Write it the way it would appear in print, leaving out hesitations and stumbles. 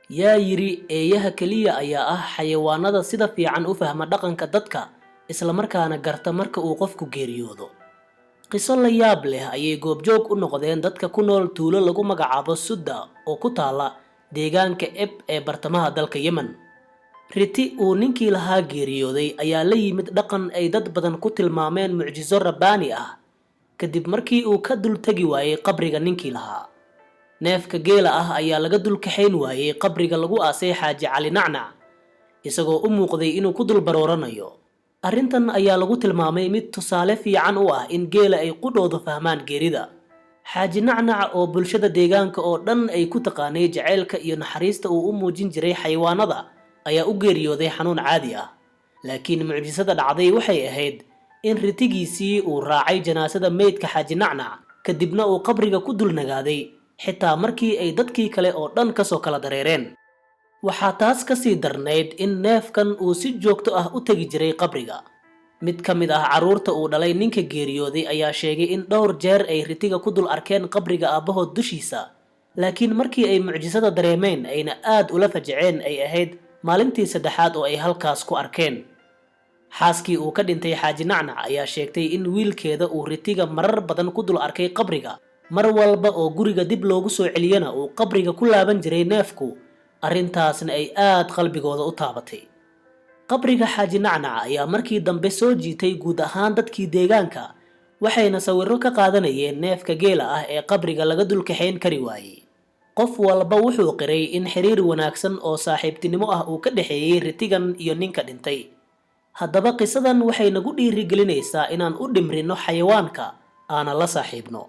yaa yiri eeyaha kaliya ayaa ah xayawaanada sida fiican u fahma dhaqanka dadka isla markaana garta marka uu qofku geeriyoodo. qiso la yaab leh ayay goobjoog u noqdeen dadka ku nool tuulo lagu magacaabo Sudda oo ku taala deegaanka Eb ee bartamaha dalka Yemen. Riti uu ninkii lahaa geeriyooday ayaa la yimid dhaqan ay dad badan ku tilmaameen mucjiso rabbaani ah kadib markii uu ka dul tagi waayay qabriga ninkii lahaa. neefka geela ah ayaa laga dul kaxayn waayay qabriga lagu aasay Xaaji Cali Nacnac isagoo u muuqday inuu ku dul barooranayo. arrintan ayaa lagu tilmaamay mid tusaale fiican u ah in geela ay qudhooda fahmaan geerida. Xaaji Nacnac oo bulshada deegaanka oo dhan ay ku taqaanay jaceylka iyo naxariista uu u muujin jiray xayawaanada ayaa u geeriyooday xanuun caadi ah. laakiin mucjisada dhacday waxay ahayd in ritigiisii uu raacay janaasada meydka Xaaji Nacnac kadibna uu qabriga ku dul nagaaday xitaa markii ay dadkii kale oo dhan ka soo kala dareereen. waxaa taas ka sii darnayd in neefkan uu si joogto ah u tagi jiray qabriga. mid ka mid ah carruurta uu dhalay ninka geeriyooday ayaa sheegay in dhowr jeer ay ritiga ku dul arkeen qabriga aabbahood dushiisa, laakiin markii ay mucjisada dareemeen ayna aad ula fajaceen ay ahayd maalintii saddexaad oo ay halkaas ku arkeen. xaaskii uu ka dhintay Xaaji Nacnac ayaa sheegtay in wiilkeeda uu ritiga marar badan ku dul arkay qabriga, mar walba oo guriga dib loogu soo celiyana uu qabriga ku laaban jiray neefku. arrintaasna ay aad qalbigooda u taabatay. qabriga Xaaji Nacnac ayaa markii dambe soo jiitay guud ahaan dadkii deegaanka, waxayna sawirro ka qaadanayeen neefka geela ah ee qabriga laga dul kaxayn kari waayay. qof walba wuxuu qiray in xiriir wanaagsan oo saaxiibtinimo ah uu ka dhaxeeyay ritigan iyo ninka dhintay. haddaba qisadan waxay nagu dhiirigelinaysaa inaan u dhimrino xayawaanka aana la saaxiibno.